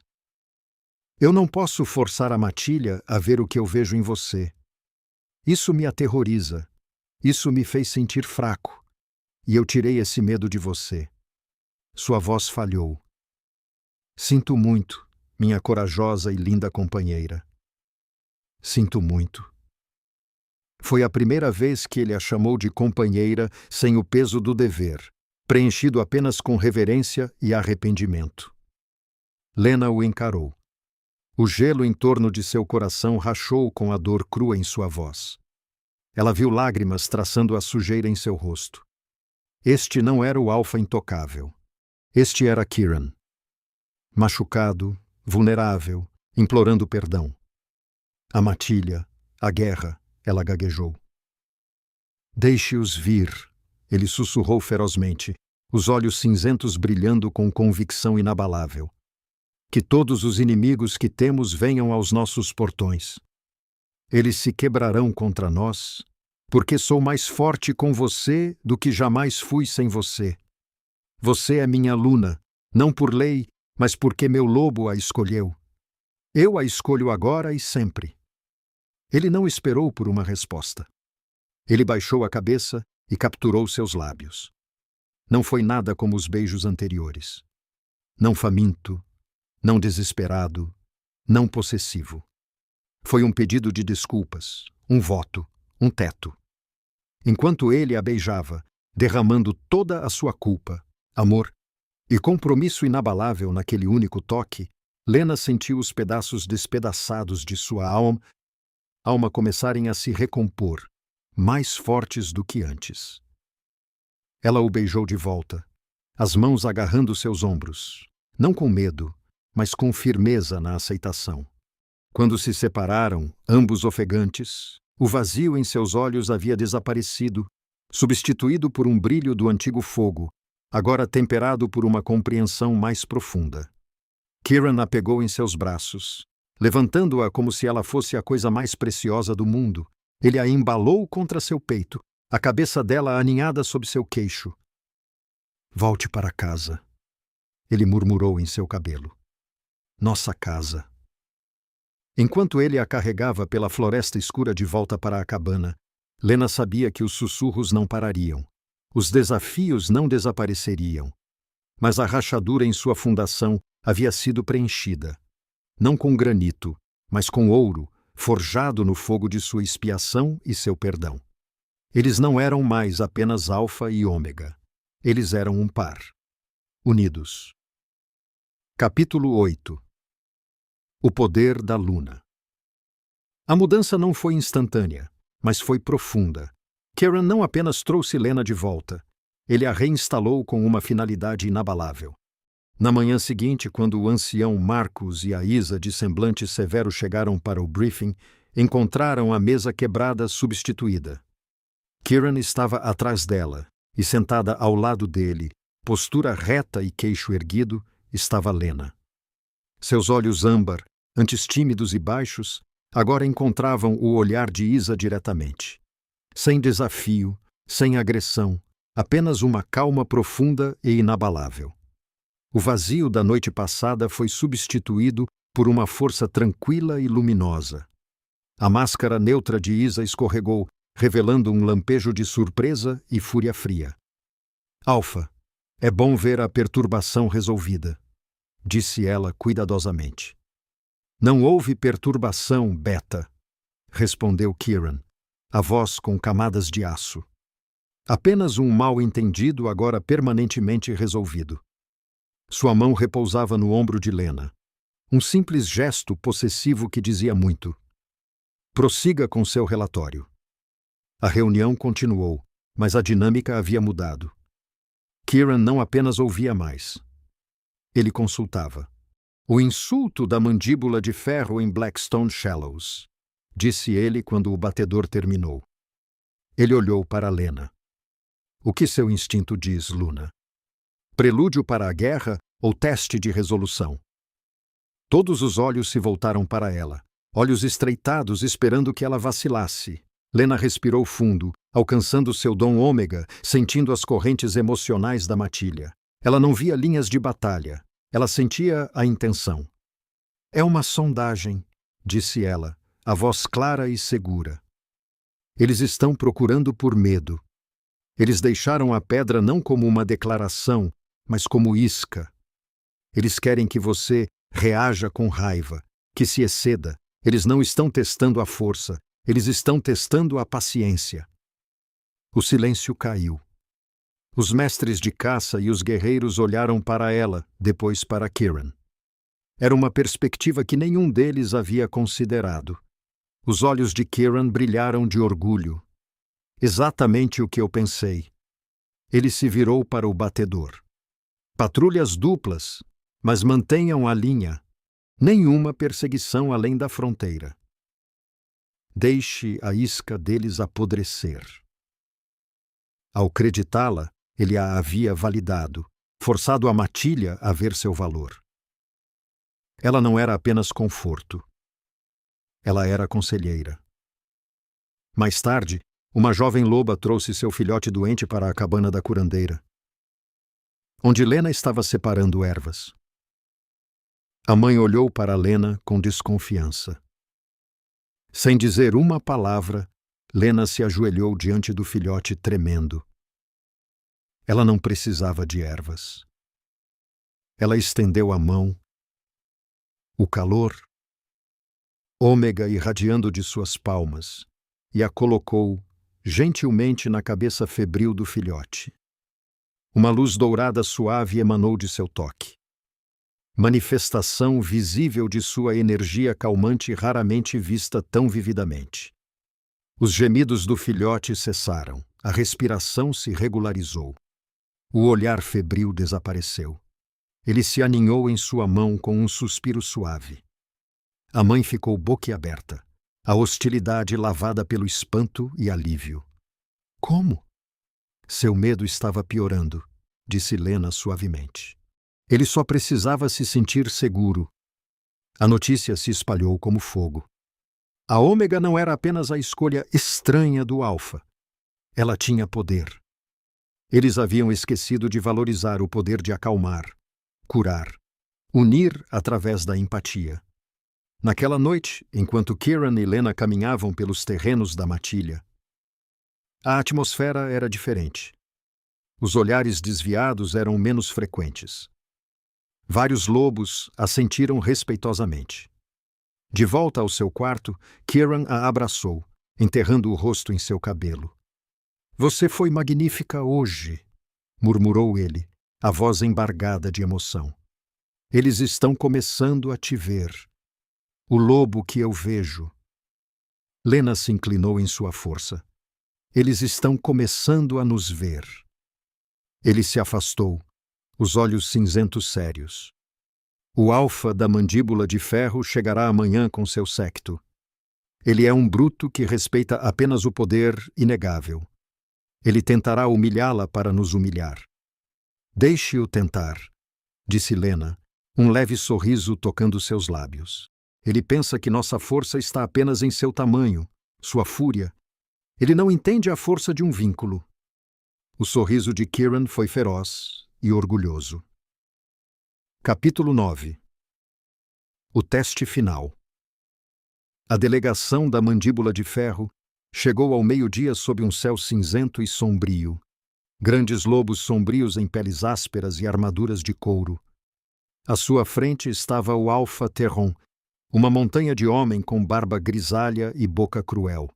Eu não posso forçar a matilha a ver o que eu vejo em você. Isso me aterroriza. Isso me fez sentir fraco. E eu tirei esse medo de você. Sua voz falhou. Sinto muito, minha corajosa e linda companheira. Sinto muito. Foi a primeira vez que ele a chamou de companheira sem o peso do dever, preenchido apenas com reverência e arrependimento. Lena o encarou. O gelo em torno de seu coração rachou com a dor crua em sua voz. Ela viu lágrimas traçando a sujeira em seu rosto. Este não era o alfa intocável. Este era Kieran. Machucado, vulnerável, implorando perdão. A matilha, a guerra, ela gaguejou. Deixe-os vir, ele sussurrou ferozmente, os olhos cinzentos brilhando com convicção inabalável. Que todos os inimigos que temos venham aos nossos portões. Eles se quebrarão contra nós, porque sou mais forte com você do que jamais fui sem você. Você é minha Luna, não por lei, mas porque meu lobo a escolheu. Eu a escolho agora e sempre. Ele não esperou por uma resposta. Ele baixou a cabeça e capturou seus lábios. Não foi nada como os beijos anteriores. Não faminto, não desesperado, não possessivo. Foi um pedido de desculpas, um voto, um teto. Enquanto ele a beijava, derramando toda a sua culpa, amor e compromisso inabalável naquele único toque, Lena sentiu os pedaços despedaçados de sua alma começarem a se recompor, mais fortes do que antes. Ela o beijou de volta, as mãos agarrando seus ombros, não com medo, mas com firmeza na aceitação. Quando se separaram, ambos ofegantes, o vazio em seus olhos havia desaparecido, substituído por um brilho do antigo fogo, agora temperado por uma compreensão mais profunda. Kieran a pegou em seus braços, levantando-a como se ela fosse a coisa mais preciosa do mundo. Ele a embalou contra seu peito, a cabeça dela aninhada sob seu queixo. Volte para casa, ele murmurou em seu cabelo. Nossa casa. Enquanto ele a carregava pela floresta escura de volta para a cabana, Lena sabia que os sussurros não parariam. Os desafios não desapareceriam. Mas a rachadura em sua fundação havia sido preenchida. Não com granito, mas com ouro, forjado no fogo de sua expiação e seu perdão. Eles não eram mais apenas alfa e ômega. Eles eram um par. Unidos. Capítulo 8. O poder da luna. A mudança não foi instantânea, mas foi profunda. Kieran não apenas trouxe Lena de volta, ele a reinstalou com uma finalidade inabalável. Na manhã seguinte, quando o ancião Marcus e a Isa, de semblante severo, chegaram para o briefing, encontraram a mesa quebrada substituída. Kieran estava atrás dela, e sentada ao lado dele, postura reta e queixo erguido, estava Lena. Seus olhos âmbar, antes tímidos e baixos, agora encontravam o olhar de Isa diretamente. Sem desafio, sem agressão, apenas uma calma profunda e inabalável. O vazio da noite passada foi substituído por uma força tranquila e luminosa. A máscara neutra de Isa escorregou, revelando um lampejo de surpresa e fúria fria. Alfa, é bom ver a perturbação resolvida, disse ela cuidadosamente. Não houve perturbação, Beta, respondeu Kieran, a voz com camadas de aço. Apenas um mal-entendido agora permanentemente resolvido. Sua mão repousava no ombro de Lena. Um simples gesto possessivo que dizia muito. Prossiga com seu relatório. A reunião continuou, mas a dinâmica havia mudado. Kieran não apenas ouvia mais. Ele consultava. O insulto da mandíbula de ferro em Blackstone Shallows, disse ele quando o batedor terminou. Ele olhou para Lena. O que seu instinto diz, Luna? Prelúdio para a guerra ou teste de resolução? Todos os olhos se voltaram para ela, olhos estreitados esperando que ela vacilasse. Lena respirou fundo, alcançando seu dom ômega, sentindo as correntes emocionais da matilha. Ela não via linhas de batalha. Ela sentia a intenção. É uma sondagem, disse ela, a voz clara e segura. Eles estão procurando por medo. Eles deixaram a pedra não como uma declaração, mas como isca. Eles querem que você reaja com raiva, que se exceda. Eles não estão testando a força, eles estão testando a paciência. O silêncio caiu. Os mestres de caça e os guerreiros olharam para ela, depois para Kieran. Era uma perspectiva que nenhum deles havia considerado. Os olhos de Kieran brilharam de orgulho. Exatamente o que eu pensei. Ele se virou para o batedor. Patrulhas duplas, mas mantenham a linha. Nenhuma perseguição além da fronteira. Deixe a isca deles apodrecer. Ao creditá-la, ele a havia validado, forçado a matilha a ver seu valor. Ela não era apenas conforto. Ela era conselheira. Mais tarde, uma jovem loba trouxe seu filhote doente para a cabana da curandeira, onde Lena estava separando ervas. A mãe olhou para Lena com desconfiança. Sem dizer uma palavra, Lena se ajoelhou diante do filhote tremendo. Ela não precisava de ervas. Ela estendeu a mão. O calor, ômega irradiando de suas palmas, e a colocou gentilmente na cabeça febril do filhote. Uma luz dourada suave emanou de seu toque. Manifestação visível de sua energia calmante raramente vista tão vividamente. Os gemidos do filhote cessaram, a respiração se regularizou. O olhar febril desapareceu. Ele se aninhou em sua mão com um suspiro suave. A mãe ficou boquiaberta, a hostilidade lavada pelo espanto e alívio. Como? Seu medo estava piorando, disse Lena suavemente. Ele só precisava se sentir seguro. A notícia se espalhou como fogo. A ômega não era apenas a escolha estranha do alfa. Ela tinha poder. Eles haviam esquecido de valorizar o poder de acalmar, curar, unir através da empatia. Naquela noite, enquanto Kieran e Lena caminhavam pelos terrenos da matilha, a atmosfera era diferente. Os olhares desviados eram menos frequentes. Vários lobos a sentiram respeitosamente. De volta ao seu quarto, Kieran a abraçou, enterrando o rosto em seu cabelo. "Você foi magnífica hoje", murmurou ele, a voz embargada de emoção. "Eles estão começando a te ver. O lobo que eu vejo." Lena se inclinou em sua força. "Eles estão começando a nos ver." Ele se afastou, os olhos cinzentos sérios. O alfa da mandíbula de ferro chegará amanhã com seu séquito. Ele é um bruto que respeita apenas o poder inegável. Ele tentará humilhá-la para nos humilhar. "Deixe-o tentar", disse Lena, um leve sorriso tocando seus lábios. "Ele pensa que nossa força está apenas em seu tamanho, sua fúria. Ele não entende a força de um vínculo." O sorriso de Kieran foi feroz e orgulhoso. Capítulo 9. O teste final. A delegação da mandíbula de ferro chegou ao meio-dia sob um céu cinzento e sombrio. Grandes lobos sombrios em peles ásperas e armaduras de couro. À sua frente estava o Alfa Terron, uma montanha de homem com barba grisalha e boca cruel.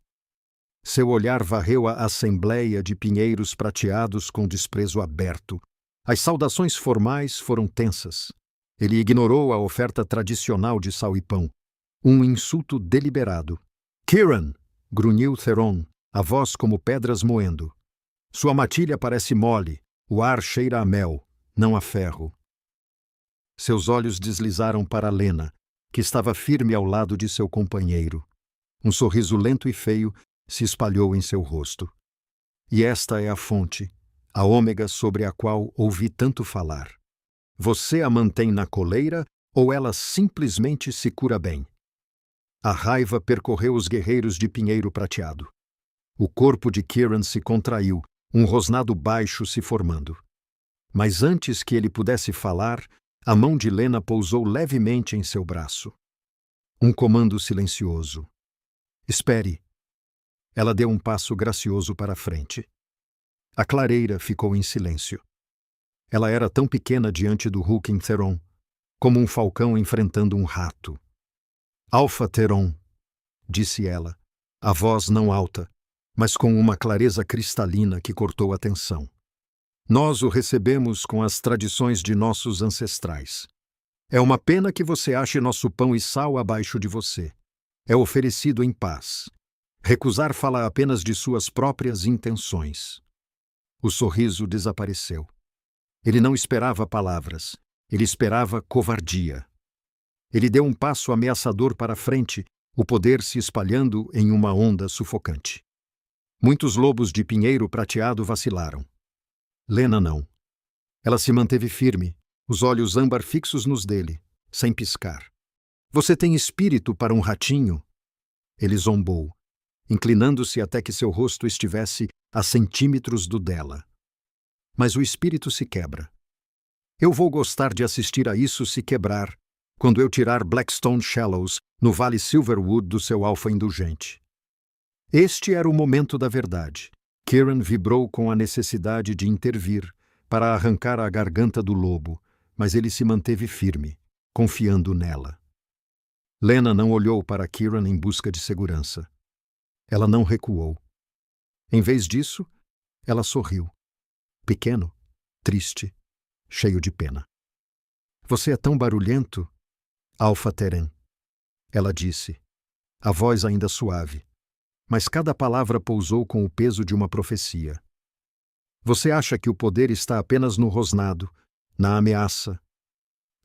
Seu olhar varreu a assembleia de pinheiros prateados com desprezo aberto. As saudações formais foram tensas. Ele ignorou a oferta tradicional de sal e pão. Um insulto deliberado. "Kieran!" grunhiu Theron, a voz como pedras moendo. "Sua matilha parece mole, o ar cheira a mel, não a ferro." Seus olhos deslizaram para Lena, que estava firme ao lado de seu companheiro. Um sorriso lento e feio se espalhou em seu rosto. "E esta é a fonte, a ômega sobre a qual ouvi tanto falar. Você a mantém na coleira ou ela simplesmente se cura bem?" A raiva percorreu os guerreiros de pinheiro prateado. O corpo de Kieran se contraiu, um rosnado baixo se formando. Mas antes que ele pudesse falar, a mão de Lena pousou levemente em seu braço. Um comando silencioso. "Espere." Ela deu um passo gracioso para a frente. A clareira ficou em silêncio. Ela era tão pequena diante do Hulking Theron, como um falcão enfrentando um rato. "Alfa Theron", disse ela, a voz não alta, mas com uma clareza cristalina que cortou a tensão. "Nós o recebemos com as tradições de nossos ancestrais. É uma pena que você ache nosso pão e sal abaixo de você. É oferecido em paz. Recusar fala apenas de suas próprias intenções." O sorriso desapareceu. Ele não esperava palavras. Ele esperava covardia. Ele deu um passo ameaçador para a frente, o poder se espalhando em uma onda sufocante. Muitos lobos de pinheiro prateado vacilaram. Lena não. Ela se manteve firme, os olhos âmbar fixos nos dele, sem piscar. "Você tem espírito para um ratinho?" Ele zombou, inclinando-se até que seu rosto estivesse a centímetros do dela. "Mas o espírito se quebra. Eu vou gostar de assistir a isso se quebrar, quando eu tirar Blackstone Shallows no Vale Silverwood do seu alfa indulgente. Este era o momento da verdade. Kieran vibrou com a necessidade de intervir para arrancar a garganta do lobo, mas ele se manteve firme, confiando nela. Lena não olhou para Kieran em busca de segurança. Ela não recuou. Em vez disso, ela sorriu. Pequeno, triste, cheio de pena. Você é tão barulhento, Alfa Teren, ela disse, a voz ainda suave, mas cada palavra pousou com o peso de uma profecia. Você acha que o poder está apenas no rosnado, na ameaça,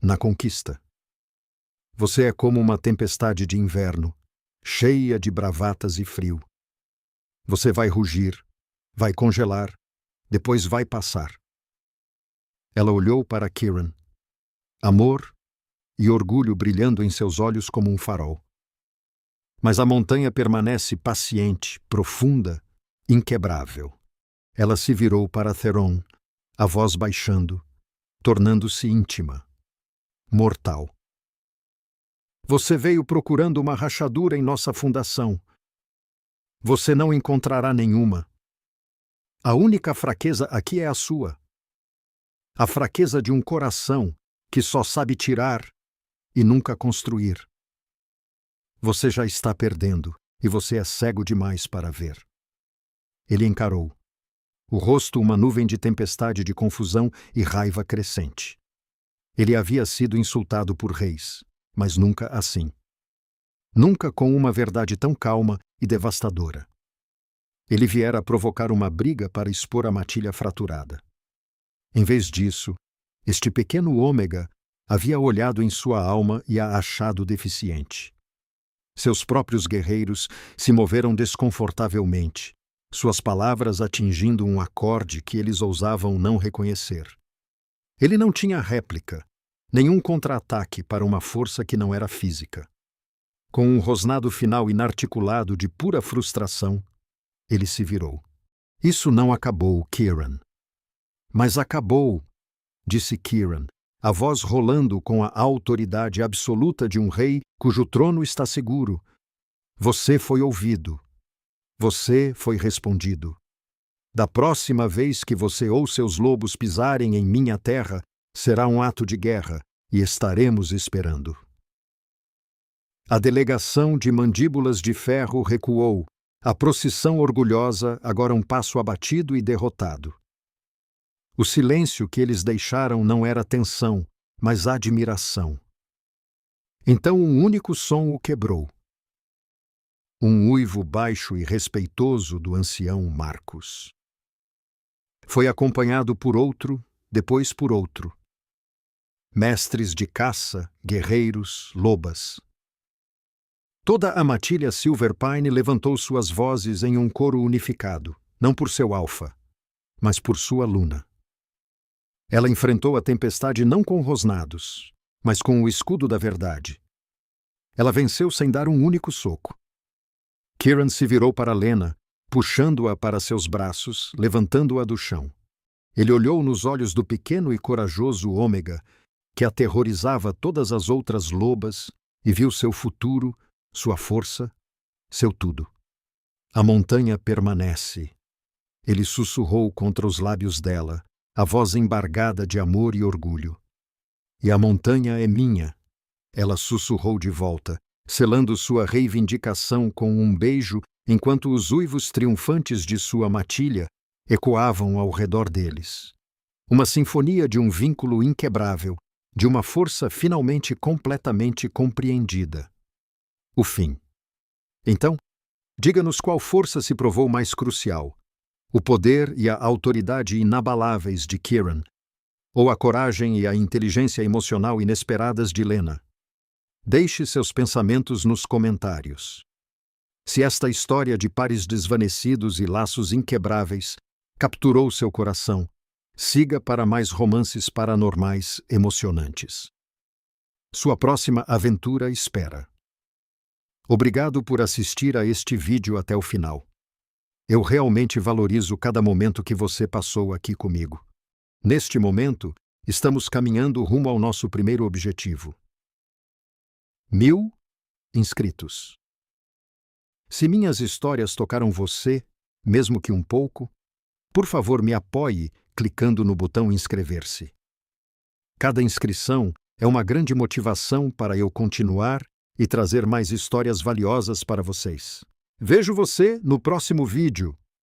na conquista. Você é como uma tempestade de inverno, cheia de bravatas e frio. Você vai rugir, vai congelar, depois vai passar. Ela olhou para Kieran. Amor e orgulho brilhando em seus olhos como um farol. Mas a montanha permanece paciente, profunda, inquebrável. Ela se virou para Theron, a voz baixando, tornando-se íntima, mortal. Você veio procurando uma rachadura em nossa fundação. Você não encontrará nenhuma. A única fraqueza aqui é a sua. A fraqueza de um coração que só sabe tirar e nunca construir. Você já está perdendo e você é cego demais para ver. Ele encarou. O rosto uma nuvem de tempestade de confusão e raiva crescente. Ele havia sido insultado por reis, mas nunca assim. Nunca com uma verdade tão calma e devastadora. Ele viera provocar uma briga para expor a matilha fraturada. Em vez disso, este pequeno ômega havia olhado em sua alma e a achado deficiente. Seus próprios guerreiros se moveram desconfortavelmente, suas palavras atingindo um acorde que eles ousavam não reconhecer. Ele não tinha réplica, nenhum contra-ataque para uma força que não era física. Com um rosnado final inarticulado de pura frustração, ele se virou. Isso não acabou, Kieran. Mas acabou, disse Kieran, a voz rolando com a autoridade absoluta de um rei cujo trono está seguro. Você foi ouvido. Você foi respondido. Da próxima vez que você ou seus lobos pisarem em minha terra, será um ato de guerra e estaremos esperando. A delegação de mandíbulas de ferro recuou, a procissão orgulhosa agora um passo abatido e derrotado. O silêncio que eles deixaram não era tensão, mas admiração. Então um único som o quebrou. Um uivo baixo e respeitoso do ancião Marcos. Foi acompanhado por outro, depois por outro. Mestres de caça, guerreiros, lobas. Toda a matilha Silverpine levantou suas vozes em um coro unificado, não por seu alfa, mas por sua luna. Ela enfrentou a tempestade não com rosnados, mas com o escudo da verdade. Ela venceu sem dar um único soco. Kieran se virou para Lena, puxando-a para seus braços, levantando-a do chão. Ele olhou nos olhos do pequeno e corajoso ômega, que aterrorizava todas as outras lobas, e viu seu futuro, sua força, seu tudo. A montanha permanece. Ele sussurrou contra os lábios dela, a voz embargada de amor e orgulho. E a montanha é minha, ela sussurrou de volta, selando sua reivindicação com um beijo, enquanto os uivos triunfantes de sua matilha ecoavam ao redor deles. Uma sinfonia de um vínculo inquebrável, de uma força finalmente completamente compreendida. O fim. Então, diga-nos qual força se provou mais crucial: o poder e a autoridade inabaláveis de Kieran, ou a coragem e a inteligência emocional inesperadas de Lena. Deixe seus pensamentos nos comentários. Se esta história de pares desvanecidos e laços inquebráveis capturou seu coração, siga para mais romances paranormais emocionantes. Sua próxima aventura espera. Obrigado por assistir a este vídeo até o final. Eu realmente valorizo cada momento que você passou aqui comigo. Neste momento, estamos caminhando rumo ao nosso primeiro objetivo. 1000 inscritos. Se minhas histórias tocaram você, mesmo que um pouco, por favor me apoie clicando no botão inscrever-se. Cada inscrição é uma grande motivação para eu continuar e trazer mais histórias valiosas para vocês. Vejo você no próximo vídeo.